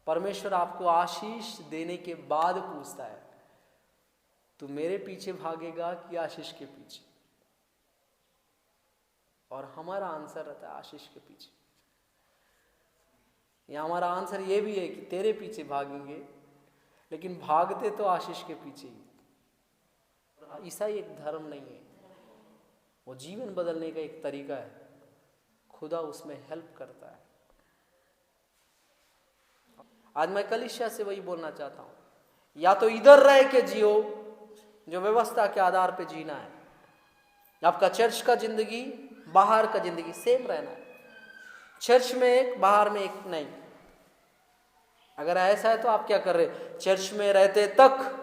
परमेश्वर आपको आशीष देने के बाद पूछता है, तू मेरे पीछे भागेगा कि आशीष के पीछे? और हमारा आंसर रहता है आशीष के पीछे। या हमारा आंसर ये भी है कि तेरे पीछे भागेंगे, लेकिन भागते तो आशीष के पीछे ही। ईसाई एक धर्म नहीं है, वो जीवन बदलने का एक तरीका है। खुदा उसमें हेल्प करता है। आज मैं कलीसिया से वही बोलना चाहता हूं, या तो इधर रह के जियो जो व्यवस्था के आधार पे जीना है, आपका चर्च का जिंदगी बाहर का जिंदगी सेम रहना है। चर्च में एक, बाहर में एक नहीं। अगर ऐसा है तो आप क्या कर रहे? चर्च में रहते तक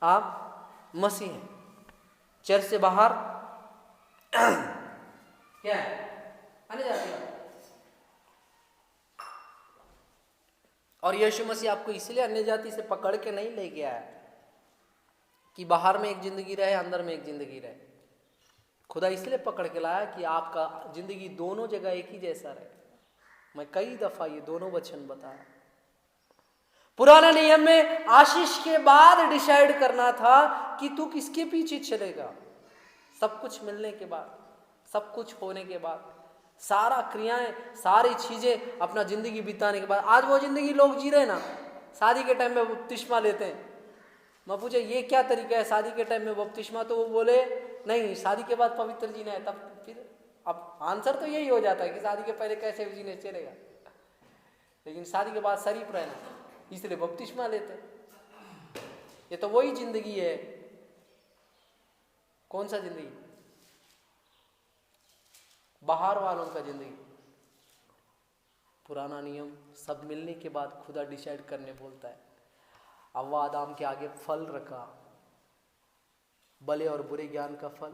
आप मसीह हैं, चर्च से बाहर क्या है? अन्य जाति है। और यीशु मसीह आपको इसलिए अन्य जाति से पकड़ के नहीं ले गया है कि बाहर में एक जिंदगी रहे, अंदर में एक जिंदगी रहे। खुदा इसलिए पकड़ के लाया कि आपका जिंदगी दोनों जगह एक ही जैसा रहे। मैं कई दफा ये दोनों वचन बताया। पुराना नियम में आशीष के बाद डिसाइड करना था कि तू किसके पीछे चलेगा। सब कुछ मिलने के बाद, सब कुछ होने के बाद, सारा क्रियाएं, सारी चीजें अपना जिंदगी बिताने के बाद, आज वो जिंदगी लोग जी रहे ना, शादी के टाइम में बपतिस्मा लेते हैं। मैं पूछे ये क्या तरीका है शादी के टाइम में बपतिस्मा? तो वो बोले नहीं, शादी के बाद पवित्र जीना है। तब फिर अब आंसर तो यही हो जाता है कि शादी के पहले कैसे भी जीने चलेगा, लेकिन शादी के बाद शरीफ रहना, इसलिए बपतिस्मा लेते हैं। ये तो वही जिंदगी है। कौन सा जिंदगी? बाहर वालों का जिंदगी। पुराना नियम सब मिलने के बाद खुदा डिसाइड करने बोलता है। हव्वा आदम के आगे फल रखा, भले और बुरे ज्ञान का फल,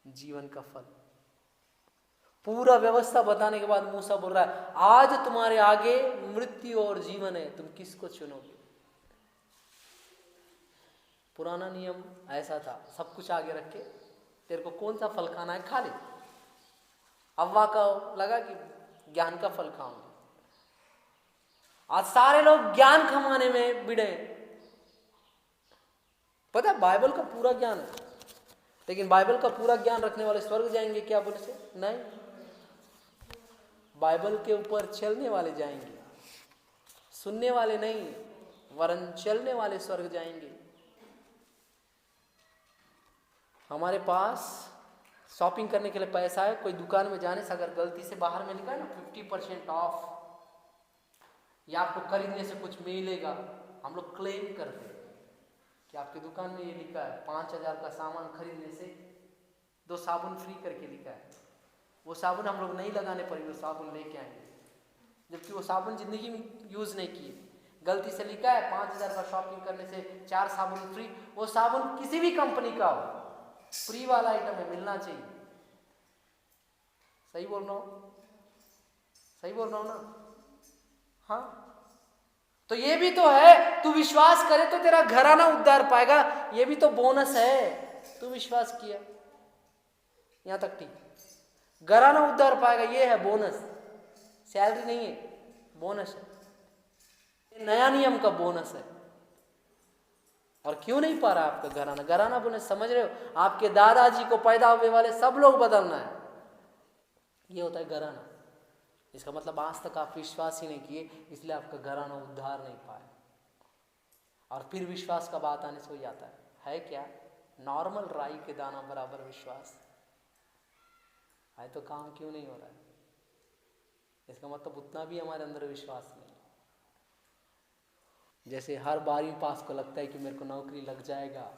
जीवन का फल, पूरा व्यवस्था बताने के बाद मूसा बोल रहा है आज तुम्हारे आगे मृत्यु और जीवन है, तुम किसको चुनोगे? पुराना नियम ऐसा था, सब कुछ आगे रख के तेरे को कौन सा फल खाना है खा ले। हव्वा का लगा कि ज्ञान का फल खाऊंगा। आज सारे लोग ज्ञान कमाने में भिड़े। पता है बाइबल का पूरा ज्ञान है, लेकिन बाइबल का पूरा ज्ञान रखने वाले स्वर्ग जाएंगे क्या? बोले से नहीं, बाइबल के ऊपर चलने वाले जाएंगे, सुनने वाले नहीं, वरन चलने वाले स्वर्ग जाएंगे। हमारे पास शॉपिंग करने के लिए पैसा है, कोई दुकान में जाने से अगर गलती से बाहर में लिखा है ना 50% ऑफ या आपको खरीदने से कुछ मिलेगा, हम लोग क्लेम करते हैं कि आपकी दुकान में ये लिखा है 5000 का सामान खरीदने से 2 साबुन फ्री करके लिखा है। वो साबुन हम लोग नहीं लगाने पर वो साबुन लेके आएंगे, जबकि वो साबुन जिंदगी में यूज नहीं किए। गलती से लिखा है 5000 का शॉपिंग करने से 4 साबुन फ्री। वो साबुन किसी भी कंपनी का हो, फ्री वाला आइटम है, मिलना चाहिए। सही बोल रहा हूं? सही बोल रहा हूं ना? हाँ, तो ये भी तो है, तू विश्वास करे तो तेरा घराना उद्धार पाएगा। ये भी तो बोनस है, तू विश्वास किया यहां तक ठीक, घराना उद्धार पाएगा, ये है बोनस। सैलरी नहीं है, बोनस है, नया नियम का बोनस है। और क्यों नहीं पा रहा आपका घराना? घराना बोनस समझ रहे हो? आपके दादाजी को पैदा हुए वाले सब लोग बदलना है, ये होता है घराना। इसका मतलब आज तक आप विश्वास ही नहीं किए, इसलिए आपका घराना उद्धार नहीं पाया। और फिर विश्वास का बात आने से हो जाता है क्या? नॉर्मल राई के दाना बराबर विश्वास है, तो काम क्यों नहीं हो रहा है? इसका मतलब उतना भी हमारे अंदर विश्वास नहीं। जैसे हर 12वीं पास को लगता है कि मेरे को नौकरी लग जाएगा,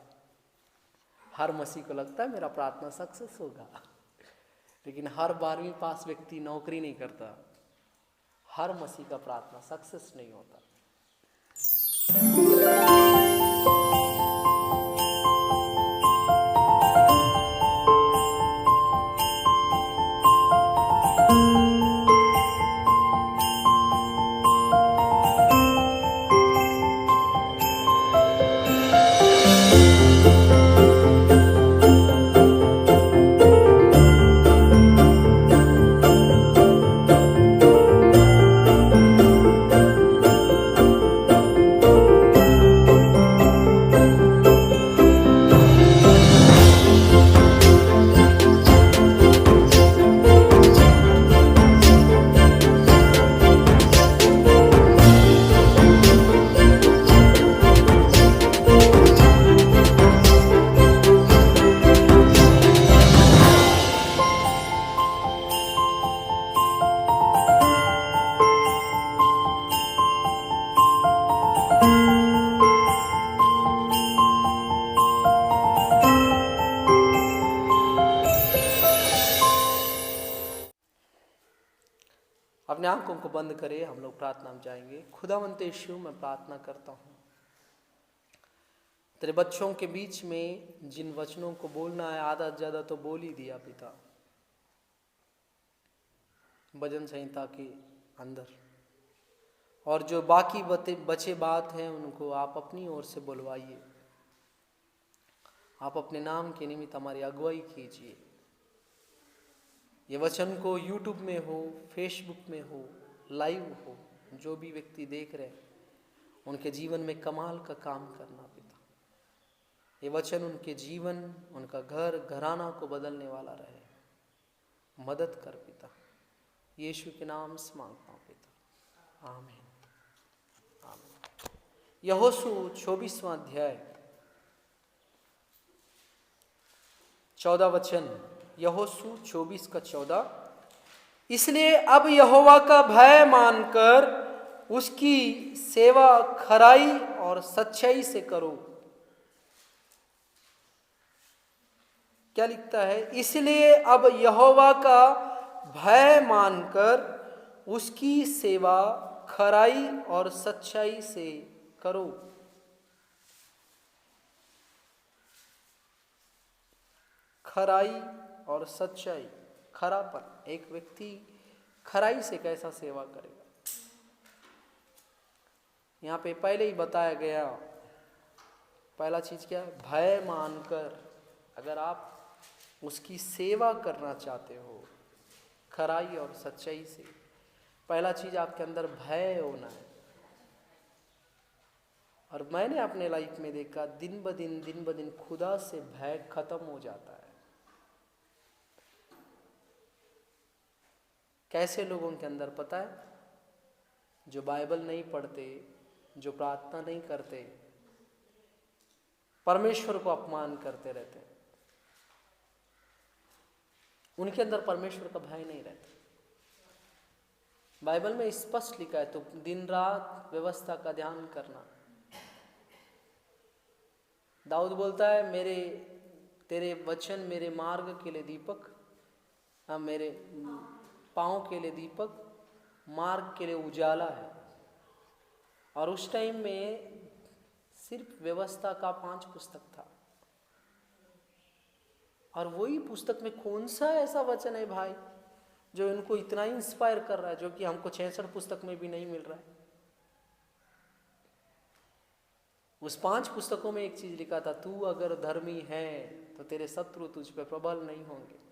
हर मसीह को लगता है मेरा प्रार्थना सक्सेस होगा, लेकिन हर 12वीं पास व्यक्ति नौकरी नहीं करता, हर मसीह का प्रार्थना सक्सेस नहीं होता। अपने आंखों को बंद करें, हम लोग प्रार्थना में जाएंगे। खुदावंत यीशु, मैं प्रार्थना करता हूँ तेरे बच्चों के बीच में जिन वचनों को बोलना है आधा से ज़्यादा तो बोल ही दिया पिता, भजन संहिता के अंदर, और जो बाकी बचे बात हैं उनको आप अपनी ओर से बुलवाइए। आप अपने नाम के निमित्त हमारी अगुवाई कीजिए। ये वचन को यूट्यूब में हो, फेसबुक में हो, लाइव हो, जो भी व्यक्ति देख रहे हैं उनके जीवन में कमाल का काम करना पिता। ये वचन उनके जीवन, उनका घर घराना को बदलने वाला रहे। मदद कर पिता, यीशु के नाम से मांगता हूँ पिता, आमीन आमीन। यहोशू 24वां अध्याय 14 वचन, यहोशू 24:14। इसलिए अब यहोवा का भय मानकर उसकी सेवा खराई और सच्चाई से करो। क्या लिखता है? इसलिए अब यहोवा का भय मानकर उसकी सेवा खराई और सच्चाई से करो। खराई और सच्चाई, खरापन। एक व्यक्ति खराई से कैसा सेवा करेगा? यहाँ पे पहले ही बताया गया। पहला चीज क्या है? भय मानकर। अगर आप उसकी सेवा करना चाहते हो खराई और सच्चाई से, पहला चीज आपके अंदर भय होना है। और मैंने अपने लाइफ में देखा, दिन ब दिन खुदा से भय खत्म हो जाता है। कैसे लोगों के अंदर पता है? जो बाइबल नहीं पढ़ते, जो प्रार्थना नहीं करते, परमेश्वर को अपमान करते रहते, उनके अंदर परमेश्वर का भय नहीं रहता। बाइबल में स्पष्ट लिखा है, तो दिन रात व्यवस्था का ध्यान करना। दाऊद बोलता है, तेरे वचन मेरे मार्ग के लिए दीपक, मेरे पाँव के लिए दीपक, मार्ग के लिए उजाला है। और उस टाइम में सिर्फ व्यवस्था का 5 पुस्तक था। और वही पुस्तक में कौन सा ऐसा वचन है भाई जो इनको इतना इंस्पायर कर रहा है, जो कि हमको 66 पुस्तक में भी नहीं मिल रहा है? उस 5 पुस्तकों में एक चीज लिखा था, तू अगर धर्मी है तो तेरे शत्रु तुझ पे प्रबल नहीं होंगे।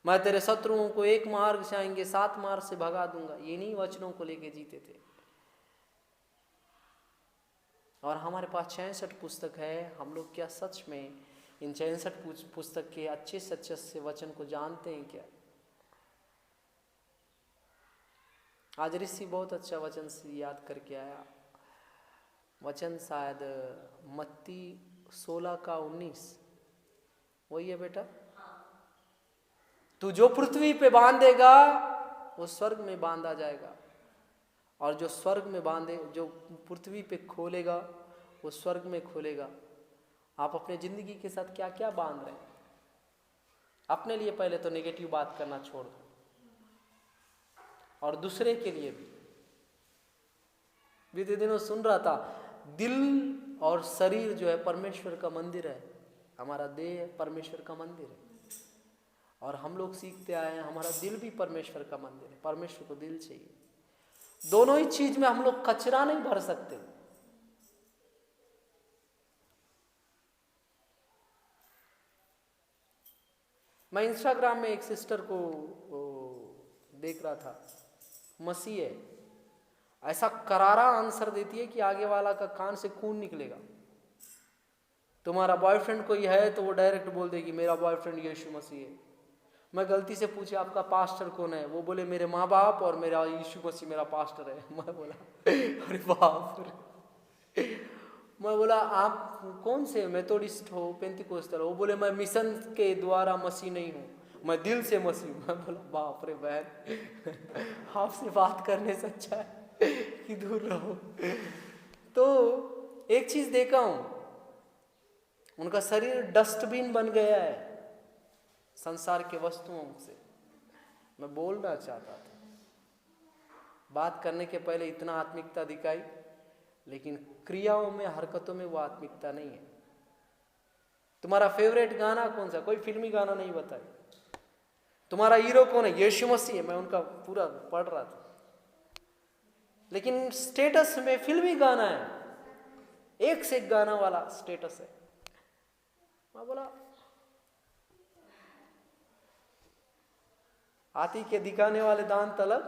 मैं तेरे शत्रुओं को 1 मार्ग से आएंगे 7 मार्ग से भगा दूंगा। ये नहीं वचनों को लेके जीते थे। और हमारे पास 66 पुस्तक है। हम लोग क्या सच में इन 66 पुस्तक के अच्छे से अच्छे से वचन को जानते हैं क्या? आज ऋषि बहुत अच्छा वचन से याद करके आया। वचन शायद मत्ती 16:19 वही है बेटा। तू जो पृथ्वी पे बांधेगा वो स्वर्ग में बांधा जाएगा, और जो स्वर्ग में जो पृथ्वी पे खोलेगा वो स्वर्ग में खोलेगा। आप अपने जिंदगी के साथ क्या क्या बांध रहे हैं? अपने लिए पहले तो नेगेटिव बात करना छोड़ दो, और दूसरे के लिए भी। बीते दिनों सुन रहा था, दिल और शरीर जो है परमेश्वर का मंदिर है। हमारा देह परमेश्वर का मंदिर है। और हम लोग सीखते आए हैं, हमारा दिल भी परमेश्वर का मंदिर है। परमेश्वर को दिल चाहिए। दोनों ही चीज में हम लोग कचरा नहीं भर सकते। मैं इंस्टाग्राम में एक सिस्टर को देख रहा था, मसीह है, ऐसा करारा आंसर देती है कि आगे वाला का कान से खून निकलेगा। तुम्हारा बॉयफ्रेंड कोई है तो वो डायरेक्ट बोल देगी मेरा बॉयफ्रेंड यीशु मसीह है। मैं गलती से पूछे आपका पास्टर कौन है? वो बोले मेरे माँ बाप और मेरा यीशु मसीह मेरा पास्टर है। मैं बोला अरे बाप रे। मैं बोला आप कौन से मेथोडिस्ट हो, पेंतिकोस्टल हो? वो बोले मैं मिशन के द्वारा मसीह नहीं हूँ, मैं दिल से मसीह हूँ। मैं बोला बाप रे बहन, आपसे बात करने से अच्छा है कि दूर रहो। तो एक चीज देखा हूँ, उनका शरीर डस्टबिन बन गया है संसार के वस्तुओं से। मैं बोलना चाहता था, बात करने के पहले इतना आत्मिकता दिखाई, लेकिन क्रियाओं में, हरकतों में वो आत्मिकता नहीं है। तुम्हारा फेवरेट गाना कौन सा? कोई फिल्मी गाना नहीं बताए। तुम्हारा हीरो कौन है? यीशु मसीह है। मैं उनका पूरा पढ़ रहा था, लेकिन स्टेटस में फिल्मी गाना है, एक से एक गाना वाला स्टेटस है। मैं बोला हाथी के दिखाने वाले दांत अलग,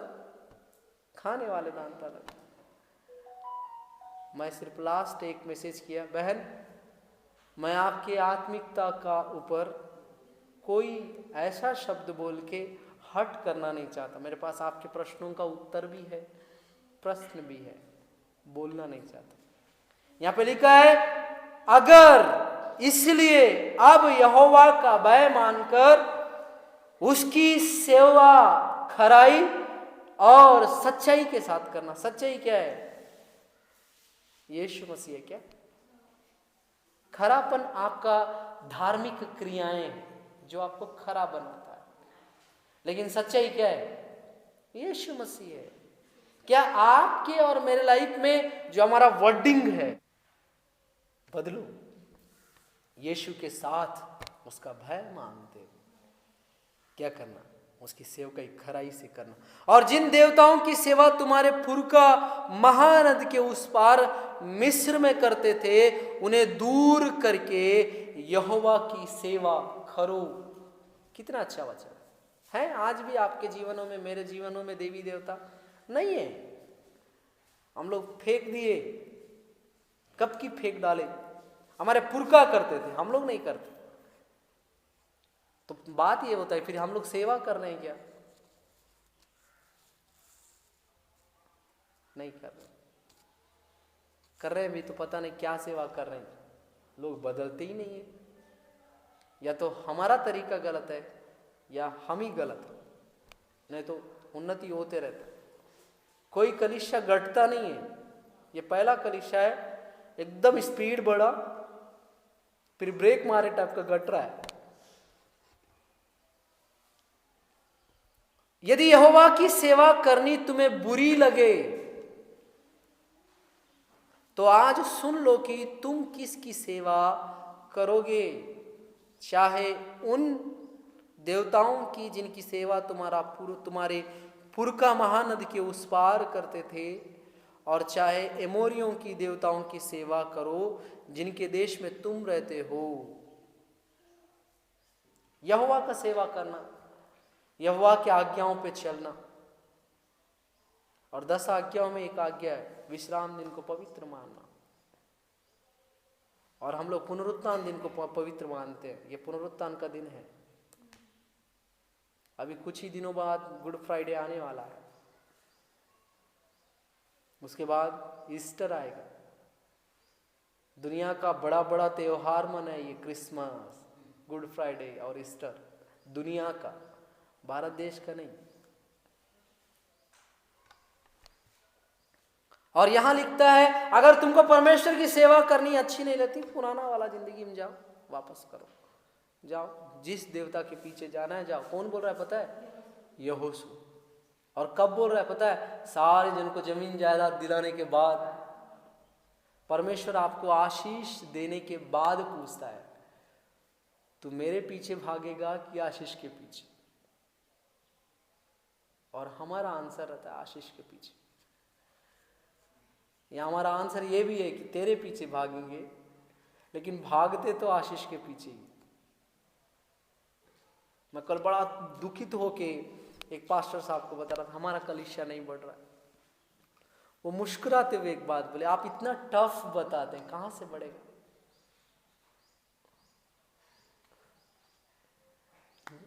खाने वाले दांत अलग। मैं सिर्फ लास्ट एक मैसेज किया, बहन मैं आपके आत्मिकता का ऊपर कोई ऐसा शब्द बोल के हट करना नहीं चाहता। मेरे पास आपके प्रश्नों का उत्तर भी है, प्रश्न भी है, बोलना नहीं चाहता। यहां पे लिखा है, अगर इसलिए अब यहोवा का भय मानकर उसकी सेवा खराई और सच्चाई के साथ करना। सच्चाई क्या है? यीशु मसीह है क्या? खरापन आपका धार्मिक क्रियाएं हैं जो आपको खरा बनाता है, लेकिन सच्चाई क्या है? यीशु मसीह है। क्या आपके और मेरे लाइफ में जो हमारा वर्डिंग है बदलो, यीशु के साथ उसका भय मानते क्या करना? उसकी सेवकाई खराई से करना। और जिन देवताओं की सेवा तुम्हारे पुरखा महानद के उस पार मिस्र में करते थे, उन्हें दूर करके यहोवा की सेवा करो। कितना अच्छा वचन है। आज भी आपके जीवनों में, मेरे जीवनों में देवी देवता नहीं है। हम लोग फेंक दिए, कब की फेंक डाले। हमारे पुरखा करते थे, हम लोग नहीं करते। तो बात ये होता है, फिर हम लोग सेवा कर रहे हैं क्या? नहीं कर रहे। कर रहे भी तो पता नहीं क्या सेवा कर रहे हैं। लोग बदलते ही नहीं है। या तो हमारा तरीका गलत है या हम ही गलत है, नहीं तो उन्नति होते रहता है। कोई कलीसिया घटता नहीं है। ये पहला कलीसिया है, एकदम स्पीड बढ़ा, फिर ब्रेक मारे टाइप का घट रहा है। यदि यहोवा की सेवा करनी तुम्हें बुरी लगे तो आज सुन लो कि तुम किसकी सेवा करोगे। चाहे उन देवताओं की जिनकी सेवा तुम्हारे पुरखा महानद के उस पार करते थे, और चाहे एमोरियों की देवताओं की सेवा करो जिनके देश में तुम रहते हो। यहोवा का सेवा करना, यहोवा की आज्ञाओं पे चलना। और 10 आज्ञाओं में एक आज्ञा है विश्राम दिन को पवित्र मानना। और हम लोग पुनरुत्थान दिन को पवित्र मानते हैं। ये पुनरुत्थान का दिन है। अभी कुछ ही दिनों बाद गुड फ्राइडे आने वाला है, उसके बाद ईस्टर आएगा। दुनिया का बड़ा बड़ा त्योहार मनाइए, क्रिसमस, गुड फ्राइडे और ईस्टर, दुनिया का, भारत देश का नहीं। और यहां लिखता है, अगर तुमको परमेश्वर की सेवा करनी अच्छी नहीं लगती, पुराना वाला जिंदगी में जाओ, वापस करो, जाओ, जिस देवता के पीछे जाना है जाओ। कौन बोल रहा है पता है? यहोशू। और कब बोल रहा है पता है? सारे जन को जमीन जायदाद दिलाने के बाद, परमेश्वर आपको आशीष देने के बाद पूछता है, तू मेरे पीछे भागेगा कि आशीष के पीछे? और हमारा आंसर रहता है आशीष के पीछे। या हमारा आंसर ये भी है कि तेरे पीछे भागेंगे, लेकिन भागते तो आशीष के पीछे ही। मैं कल बड़ा दुखित होके एक पास्टर साहब को बता रहा था, हमारा कलीसिया नहीं बढ़ रहा है। वो मुस्कुराते हुए एक बात बोले, आप इतना टफ बताते हैं, कहां से बढ़ेगा?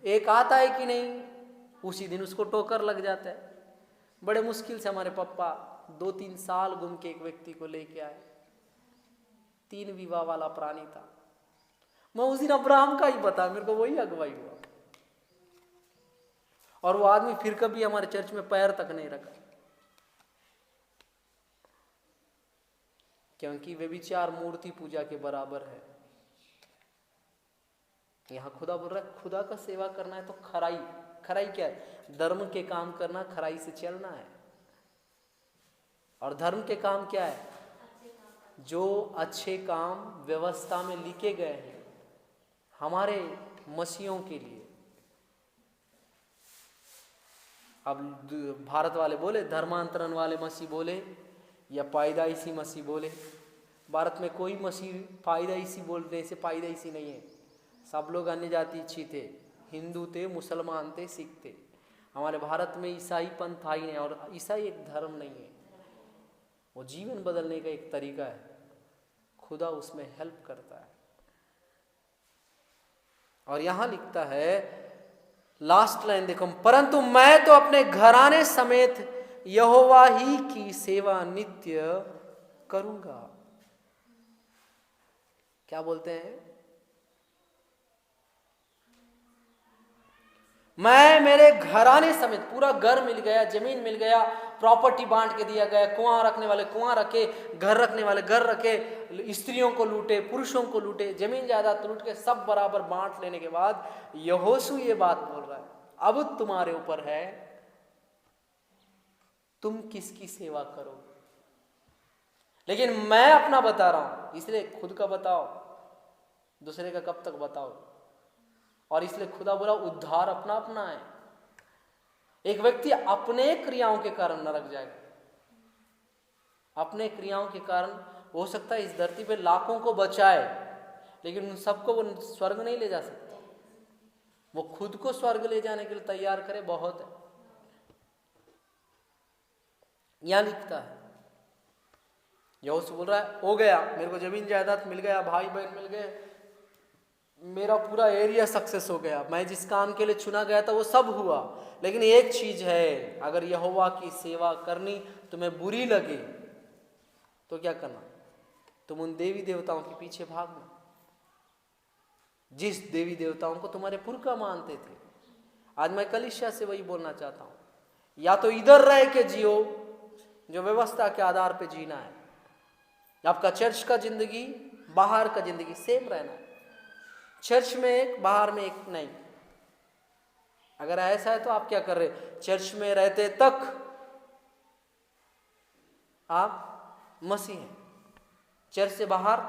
एक आता है कि नहीं, उसी दिन उसको टोकर लग जाता है। बड़े मुश्किल से हमारे पापा 2-3 साल घूम के एक व्यक्ति को लेके आए। 3 विवाह वाला प्राणी था। मैं उस दिन अब्राहम का ही बता, मेरे को वही अगुवाई हुआ। और वो आदमी फिर कभी हमारे चर्च में पैर तक नहीं रखा, क्योंकि वे विचार मूर्ति पूजा के बराबर है। यहां खुदा बोल रहा है, खुदा का सेवा करना है तो खराई। खराई क्या है? धर्म के काम करना, खराई से चलना है। और धर्म के काम क्या है? जो अच्छे काम व्यवस्था में लिखे गए हैं हमारे मसीहों के लिए। अब भारत वाले बोले, धर्मांतरण वाले मसीह बोले या पायदाइशी मसीह बोले, भारत में कोई मसीह पायदाइशी बोलने से पायदाइशी नहीं है। सब लोग अन्य जाति थे, हिंदू थे, मुसलमान थे, सिख थे। हमारे भारत में ईसाई पंथ आई नहीं, और ईसाई एक धर्म नहीं है, वो जीवन बदलने का एक तरीका है, खुदा उसमें हेल्प करता है। और यहां लिखता है, लास्ट लाइन देखो, परंतु मैं तो अपने घराने समेत यहोवा ही की सेवा नित्य करूंगा। क्या बोलते हैं? मैं मेरे घराने समेत, पूरा घर मिल गया, जमीन मिल गया, प्रॉपर्टी बांट के दिया गया, कुआं रखने वाले कुआं रखे, घर रखने वाले घर रखे, स्त्रियों को लूटे, पुरुषों को लूटे, जमीन जायदाद लूट के सब बराबर बांट लेने के बाद यहोशू ये बात बोल रहा है, अब तुम्हारे ऊपर है, तुम किसकी सेवा करो। लेकिन मैं अपना बता रहा हूं, इसलिए खुद का बताओ, दूसरे का कब तक बताओ। और इसलिए खुदा बोला उद्धार अपना अपना है। एक व्यक्ति अपने क्रियाओं के कारण नरक जाएगा, अपने क्रियाओं के कारण हो सकता है इस धरती पे लाखों को बचाए, लेकिन उन सबको वो स्वर्ग नहीं ले जा सकता। वो खुद को स्वर्ग ले जाने के लिए तैयार करे, बहुत है। यहां लिखता है, यहोशू बोल रहा है हो गया, मेरे को जमीन जायदाद मिल गया, भाई बहन मिल गए, मेरा पूरा एरिया सक्सेस हो गया, मैं जिस काम के लिए चुना गया था वो सब हुआ। लेकिन एक चीज है, अगर यहोवा की सेवा करनी तुम्हें बुरी लगे तो क्या करना? तुम उन देवी देवताओं के पीछे भागना, जिस देवी देवताओं को तुम्हारे पुरखा मानते थे। आज मैं कलीसिया से वही बोलना चाहता हूं, या तो इधर रह के जियो, जो व्यवस्था के आधार पे जीना है, आपका चर्च का जिंदगी बाहर का जिंदगी सेम रहना है, चर्च में एक बाहर में एक नहीं। अगर ऐसा है तो आप क्या कर रहे? चर्च में रहते तक आप मसीह हैं, चर्च से बाहर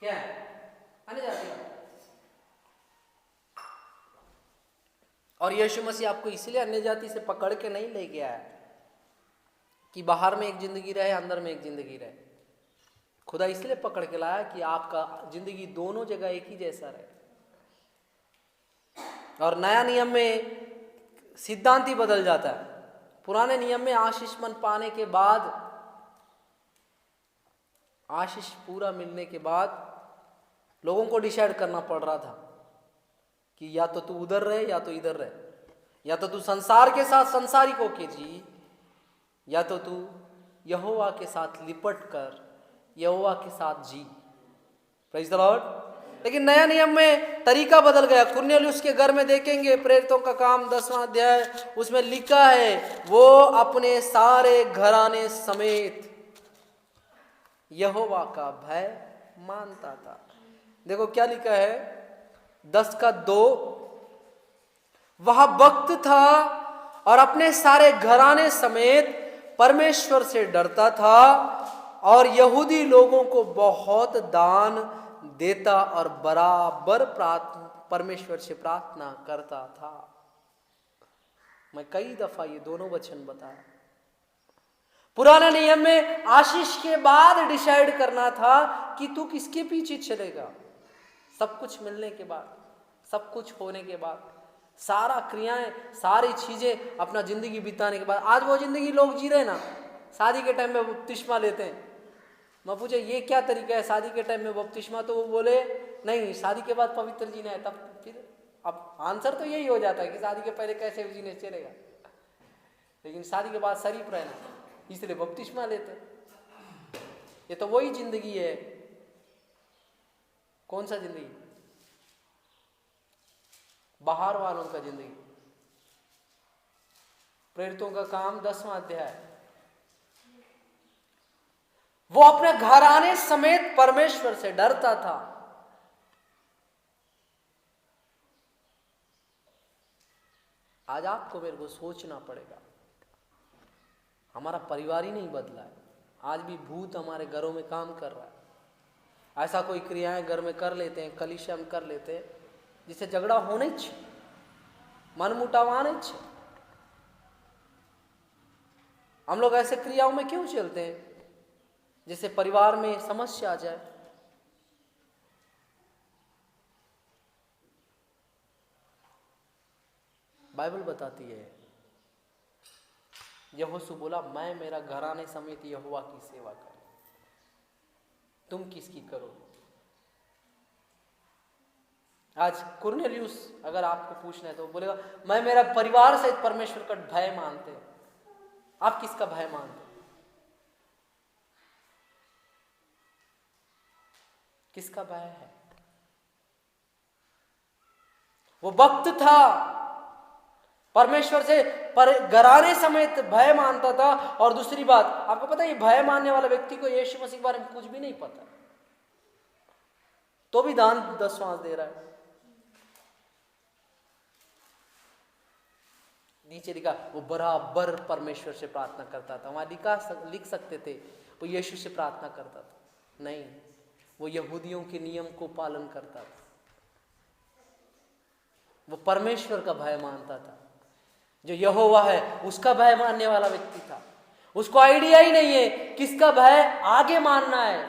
क्या है? अन्य जाति का। और यीशु मसीह आपको इसलिए अन्य जाति से पकड़ के नहीं ले गया है कि बाहर में एक जिंदगी रहे, अंदर में एक जिंदगी रहे। खुदा इसलिए पकड़ के लाया कि आपका जिंदगी दोनों जगह एक ही जैसा रहे। और नया नियम में सिद्धांत ही बदल जाता है। पुराने नियम में आशीषमन पाने के बाद, आशीष पूरा मिलने के बाद लोगों को डिसाइड करना पड़ रहा था कि या तो तू उधर रहे या तो इधर रहे, या तो तू संसार के साथ संसारिक होके जी, या तो तू यहोवा के साथ लिपट कर यहोवा के साथ जी। Praise the Lord. लेकिन नया नियम में तरीका बदल गया। कुरनेलियुस के घर में देखेंगे प्रेरितों का काम 10वां अध्याय, उसमें लिखा है वो अपने सारे घराने समेत यहोवा का भय मानता था। देखो क्या लिखा है 10:2, वह भक्त था और अपने सारे घराने समेत परमेश्वर से डरता था और यहूदी लोगों को बहुत दान देता और बराबर परमेश्वर से प्रार्थना करता था। मैं कई दफा ये दोनों वचन बताया। पुराना नियम में आशीष के बाद डिसाइड करना था कि तू किसके पीछे चलेगा। सब कुछ मिलने के बाद, सब कुछ होने के बाद, सारा क्रियाएं, सारी चीजें अपना जिंदगी बिताने के बाद, आज वो जिंदगी लोग जी रहे ना, शादी के टाइम में बपतिस्मा लेते हैं। मैं पूछे ये क्या तरीका है शादी के टाइम में बपतिस्मा, तो वो बोले नहीं शादी के बाद पवित्र जीना है। तब फिर अब आंसर तो यही हो जाता है कि शादी के पहले कैसे जीने चलेगा, लेकिन शादी के बाद शरीफ रहना, इसलिए बपतिस्मा लेते। ये तो वही जिंदगी है। कौन सा जिंदगी? बाहर वालों का जिंदगी। प्रेरितों का काम 10वां अध्याय, वो अपने घराने समेत परमेश्वर से डरता था। आज आपको मेरे को सोचना पड़ेगा, हमारा परिवार ही नहीं बदला है। आज भी भूत हमारे घरों में काम कर रहा है। ऐसा कोई क्रियाएं घर में कर लेते हैं, कलीसिया में कर लेते हैं, जिससे झगड़ा होने ही चाहिए, मनमुटाव आने ही चाहिए। हम लोग ऐसे क्रियाओं में क्यों चलते हैं जिससे परिवार में समस्या आ जाए? बाइबल बताती है, यहोशू बोला, मैं मेरा घराने समेत यहोवा की सेवा करूं, तुम किसकी करो? आज कुरनेलियुस अगर आपको पूछना है तो बोलेगा, मैं मेरा परिवार सहित परमेश्वर का भय मानते हैं। आप किसका भय मानते हैं? किसका भय है? वो भक्त था, परमेश्वर से घराने समेत भय मानता था। और दूसरी बात, आपको पता है ये भय मानने वाला व्यक्ति को यीशु मसीह के बारे में कुछ भी नहीं पता, तो भी दान दशवांश दे रहा है। नीचे लिखा, वो बराबर परमेश्वर से प्रार्थना करता था। वहां लिख सकते थे वो यीशु से प्रार्थना करता था, नहीं, वो यहूदियों के नियम को पालन करता था। वो परमेश्वर का भय मानता था। जो यहोवा है उसका भय मानने वाला व्यक्ति था। उसको आइडिया ही नहीं है किसका भय आगे मानना है।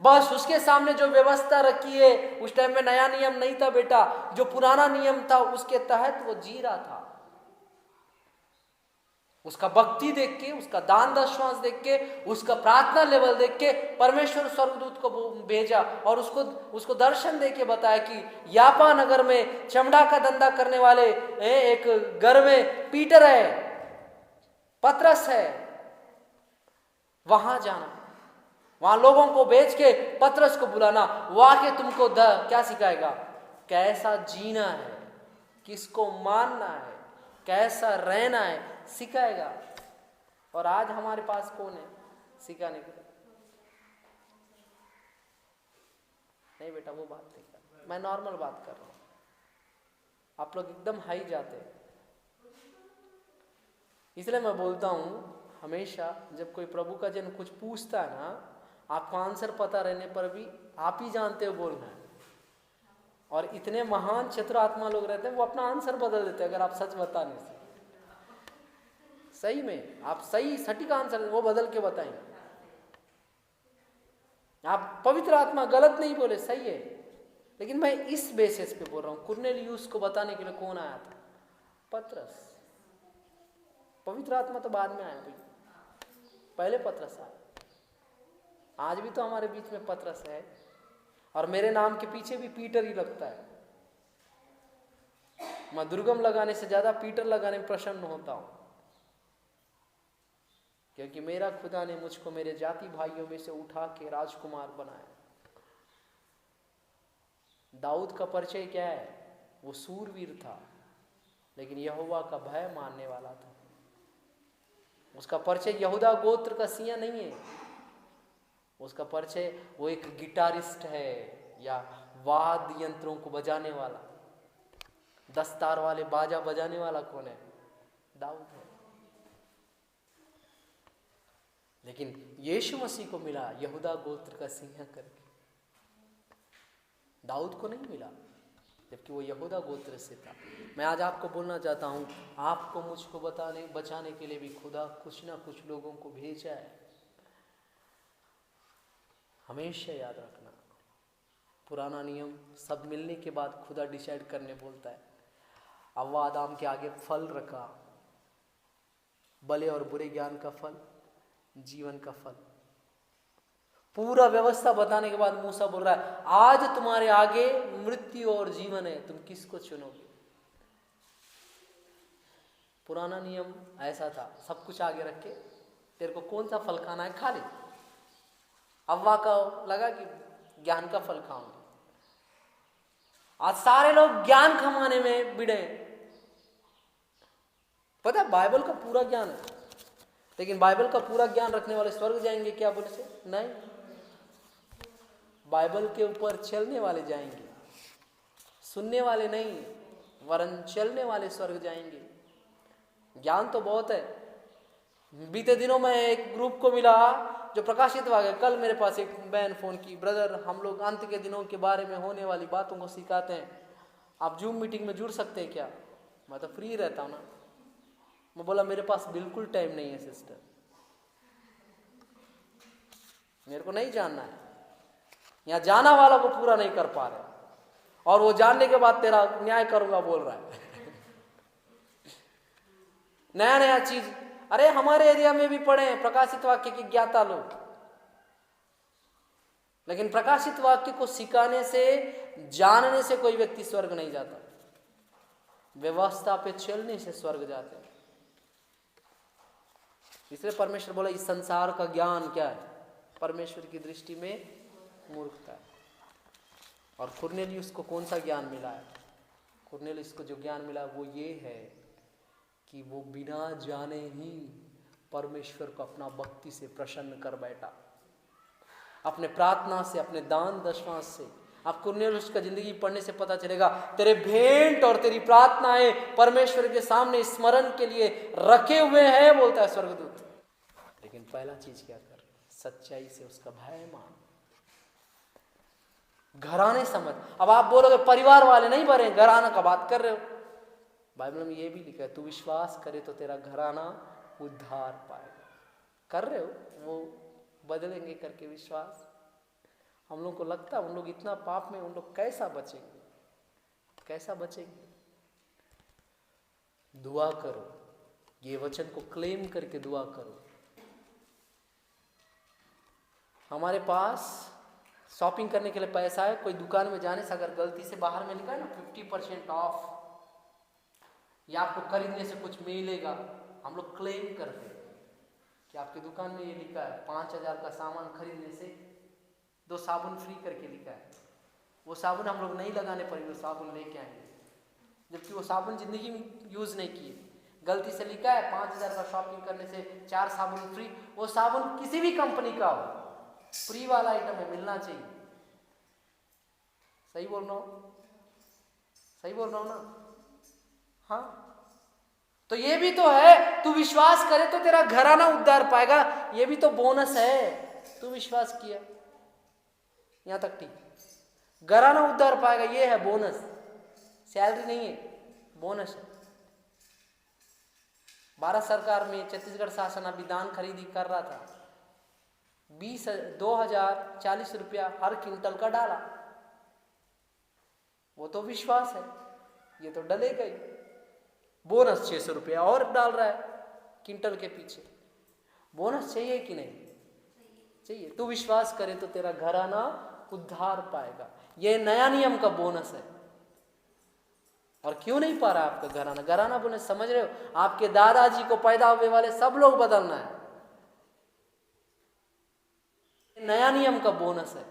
बस उसके सामने जो व्यवस्था रखी है, उस टाइम में नया नियम नहीं था बेटा, जो पुराना नियम था उसके तहत वो जी रहा था। उसका भक्ति देख के, उसका दान दशवांश देख के, उसका प्रार्थना लेवल देख के परमेश्वर स्वर्गदूत को भेजा और उसको दर्शन दे के बताया कि यापा नगर में चमड़ा का धंधा करने वाले एक घर में पीटर है, पतरस है, वहां जाना, वहां लोगों को भेज के पतरस को बुलाना। वो आके तुमको क्या सिखाएगा? कैसा जीना है, किसको मानना है, कैसा रहना है सिखाएगा। और आज हमारे पास कौन है सिखाने के लिए? नहीं बेटा, वो बात नहीं कर, मैं नॉर्मल बात कर रहा हूं। आप लोग एकदम हाई जाते हैं। इसलिए मैं बोलता हूं, हमेशा जब कोई प्रभु का जन कुछ पूछता है ना, आपको आंसर पता रहने पर भी आप ही जानते हो बोलना है। और इतने महान चतुर आत्मा लोग रहते हैं, वो अपना आंसर बदल देते हैं अगर आप सच बताने से। सही में आप सही सटीक आंसर वो बदल के बताएंगे। आप पवित्र आत्मा गलत नहीं बोले, सही है, लेकिन मैं इस बेसिस पे बोल रहा हूं। कुरनेलियुस को बताने के लिए कौन आया था? पतरस। पवित्र आत्मा तो बाद में आया भाई, पहले पतरस आया। आज भी तो हमारे बीच में पतरस है, और मेरे नाम के पीछे भी पीटर ही लगता है। मैं दुर्गम लगाने से ज्यादा पीटर लगाने में प्रसन्न होता हूं, क्योंकि मेरा खुदा ने मुझको मेरे जाति भाइयों में से उठा के राजकुमार बनाया। दाऊद का परिचय क्या है? वो सूरवीर था, लेकिन यहोवा का भय मानने वाला था। उसका परिचय यहूदा गोत्र का सिंह नहीं है। उसका परिचय वो एक गिटारिस्ट है, या वाद्य यंत्रों को बजाने वाला, दस्तार वाले बाजा बजाने वाला कौन है? दाऊद है। लेकिन यीशु मसीह को मिला यहूदा गोत्र का सिंह करके, दाऊद को नहीं मिला, जबकि वो यहूदा गोत्र से था। मैं आज आपको बोलना चाहता हूं, आपको मुझको बचाने के लिए भी खुदा कुछ ना कुछ लोगों को भेजा है। हमेशा याद रखना, पुराना नियम सब मिलने के बाद खुदा डिसाइड करने बोलता है। हव्वा आदम के आगे फल रखा, भले और बुरे ज्ञान का फल, जीवन का फल, पूरा व्यवस्था बताने के बाद मूसा बोल रहा है, आज तुम्हारे आगे मृत्यु और जीवन है, तुम किसको चुनोगे? पुराना नियम ऐसा था, सब कुछ आगे रख के तेरे को कौन सा फल खाना है खा ले। हव्वा का लगा कि ज्ञान का फल खाऊंगे। आज सारे लोग ज्ञान कमाने में भिड़े। पता है बाइबल का पूरा ज्ञान है, लेकिन बाइबल का पूरा ज्ञान रखने वाले स्वर्ग जाएंगे क्या? बोले से नहीं, बाइबल के ऊपर चलने वाले जाएंगे, सुनने वाले नहीं, वरन चलने वाले स्वर्ग जाएंगे। ज्ञान तो बहुत है, बीते दिनों में एक ग्रुप को मिला जो प्रकाशित हुआ गया। कल मेरे पास एक बहन फोन की, ब्रदर हम लोग अंत के दिनों के बारे में होने वाली बातों को सिखाते हैं, आप जूम मीटिंग में जुड़ सकते हैं क्या? मैं तो फ्री रहता हूँ ना। मैं बोला मेरे पास बिल्कुल टाइम नहीं है सिस्टर, मेरे को नहीं जानना है, यहाँ जाना वाला को पूरा नहीं कर पा रहे, और वो जानने के बाद तेरा न्याय करूंगा बोल रहा है। नया नया चीज, अरे हमारे एरिया में भी पढ़े प्रकाशित वाक्य की ज्ञाता लोग, लेकिन प्रकाशित वाक्य को सिखाने से, जानने से कोई व्यक्ति स्वर्ग नहीं जाता, व्यवस्था पे चलने से स्वर्ग जाते हैं। इसलिए परमेश्वर बोला इस संसार का ज्ञान क्या है, परमेश्वर की दृष्टि में मूर्खता है। और कुरनेलियुस को कौन सा ज्ञान मिला है? कुरनेलियुस को जो ज्ञान मिला वो ये है कि वो बिना जाने ही परमेश्वर को अपना भक्ति से प्रसन्न कर बैठा, अपने प्रार्थना से, अपने दान दशमांश से। आप कुरनेलियुस का जिंदगी पढ़ने से पता चलेगा, तेरे भेंट और तेरी प्रार्थनाएं परमेश्वर के सामने स्मरण के लिए रखे हुए हैं, बोलता है स्वर्गदूत। लेकिन पहला चीज क्या कर, सच्चाई से उसका भय मान, घराने समझ। अब आप बोलोगे परिवार वाले नहीं भरे, घराना का बात कर रहे हो। बाइबल में ये भी लिखा है, तू विश्वास करे तो तेरा घराना उद्धार पाएगा। कर रहे हो वो बदलेंगे करके विश्वास? हम लोग को लगता है उन लोग इतना पाप में, उन लोग कैसा बचेंगे, कैसा बचेंगे? दुआ करो, ये वचन को क्लेम करके दुआ करो। हमारे पास शॉपिंग करने के लिए पैसा है, कोई दुकान में जाने से अगर गलती से बाहर में लिखा है ना 50% ऑफ, या आपको खरीदने से कुछ मिलेगा, हम लोग क्लेम करते हैं कि आपकी दुकान में ये लिखा है 5000 का सामान खरीदने से 2 साबुन फ्री करके लिखा है। वो साबुन हम लोग नहीं लगाने पर वो साबुन लेके आएंगे, जबकि वो साबुन जिंदगी में यूज नहीं किए। गलती से लिखा है 5000 का शॉपिंग करने से 4 साबुन फ्री। वो साबुन किसी भी कंपनी का हो, फ्री वाला आइटम है, मिलना चाहिए। सही बोल रहा हूँ? सही बोल रहा हूँ ना? हाँ, तो ये भी तो है, तू विश्वास करे तो तेरा घराना उद्धार पाएगा, ये भी तो बोनस है। तू विश्वास किया, यहां तक ठीक, घराना उद्धार पाएगा, ये है बोनस, सैलरी नहीं है, बोनस है। भारत सरकार में छत्तीसगढ़ शासन अभी धान खरीदी कर रहा था, 2040 रुपया हर क्विंटल का डाला। वो तो विश्वास है, ये तो डलेगा ही। बोनस 600 रुपया और डाल रहा है क्विंटल के पीछे। बोनस चाहिए कि नहीं चाहिए? तू विश्वास करे तो तेरा घराना उद्धार पाएगा, ये नया नियम का बोनस है। और क्यों नहीं पा रहा आपका घराना? घराना बोनस समझ रहे हो? आपके दादाजी को पैदा हुए वाले सब लोग बदलना है, नया नियम का बोनस है।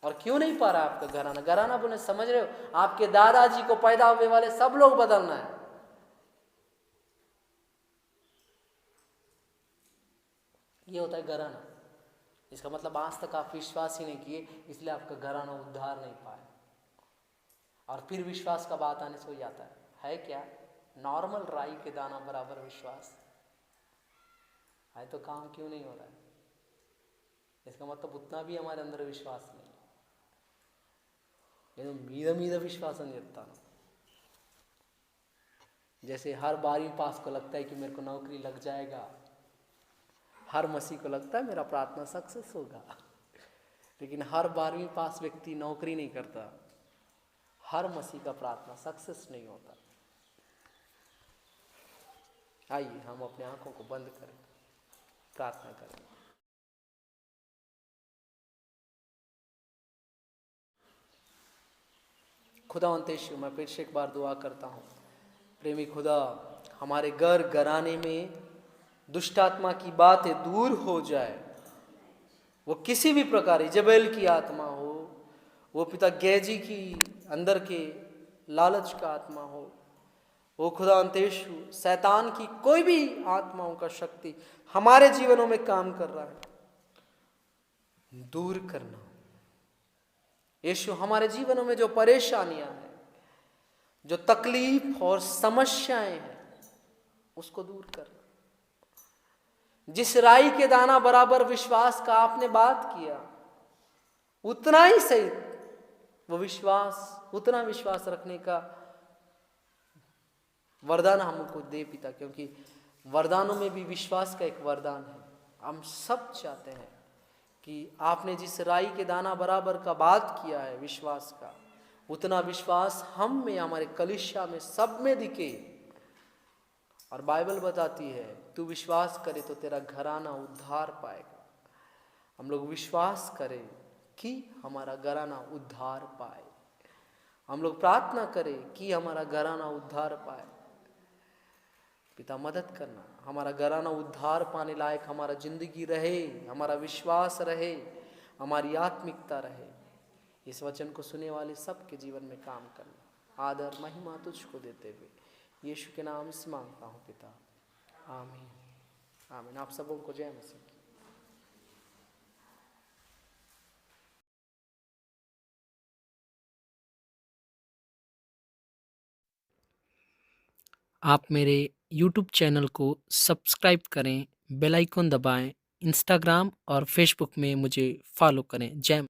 और क्यों नहीं पा रहा आपका घराना? घराना बोनस समझ रहे हो? आपके दादाजी को पैदा हुए वाले सब लोग बदलना है। ये होता है घराना। इसका मतलब आज तक आप विश्वास ही नहीं किए, इसलिए आपका घराना उद्धार नहीं पाया। और फिर विश्वास का बात आने से हो जाता है क्या? नॉर्मल राई के दाना बराबर विश्वास है, तो काम क्यों नहीं हो रहा है? इसका मतलब उतना भी हमारे अंदर विश्वास नहीं, ये मीद विश्वास नहीं रखता। जैसे हर 12वीं पास को लगता है कि मेरे को नौकरी लग जाएगा, हर मसीह को लगता है मेरा प्रार्थना सक्सेस होगा, लेकिन हर 12वीं पास व्यक्ति नौकरी नहीं करता, हर मसीह का प्रार्थना सक्सेस नहीं होता। आइए हम अपने आंखों को बंद करें, प्रार्थना करें। खुदावंत यीशु, मैं फिर से एक बार दुआ करता हूँ, प्रेमी खुदा, हमारे घर घराने में दुष्ट आत्मा की बातें दूर हो जाए। वो किसी भी प्रकार, इजेबेल की आत्मा हो, वो पिता गेजी की अंदर के लालच का आत्मा हो, वो खुदावंत यीशु शैतान की कोई भी आत्माओं का शक्ति हमारे जीवनों में काम कर रहा है, दूर करना। यीशु, हमारे जीवनों में जो परेशानियां हैं, जो तकलीफ और समस्याएं हैं, उसको दूर कर। जिस राई के दाना बराबर विश्वास का आपने बात किया, उतना ही सही वो विश्वास, उतना विश्वास रखने का वरदान हमको दे पिता, क्योंकि वरदानों में भी विश्वास का एक वरदान है। हम सब चाहते हैं कि आपने जिस राई के दाना बराबर का बात किया है विश्वास का, उतना विश्वास हम में, हमारे कलीसिया में, सब में दिखे। और बाइबल बताती है तू विश्वास करे तो तेरा घराना उद्धार पाएगा। हम लोग विश्वास करें कि हमारा घराना उद्धार पाए, हम लोग प्रार्थना करें कि हमारा घराना उद्धार पाए। पिता मदद करना, हमारा घराना उद्धार पाने लायक हमारा जिंदगी रहे, हमारा विश्वास रहे, हमारी आत्मिकता रहे। इस वचन को सुने वाले सबके जीवन में काम करना। आदर महिमा तुझको देते हुए यीशु के नाम से मांगता हूँ पिता, आमीन आमीन। आप सबों को जय मसीह की। आप मेरे YouTube चैनल को सब्सक्राइब करें, बेल आइकन दबाएं, इंस्टाग्राम और फेसबुक में मुझे फॉलो करें। जय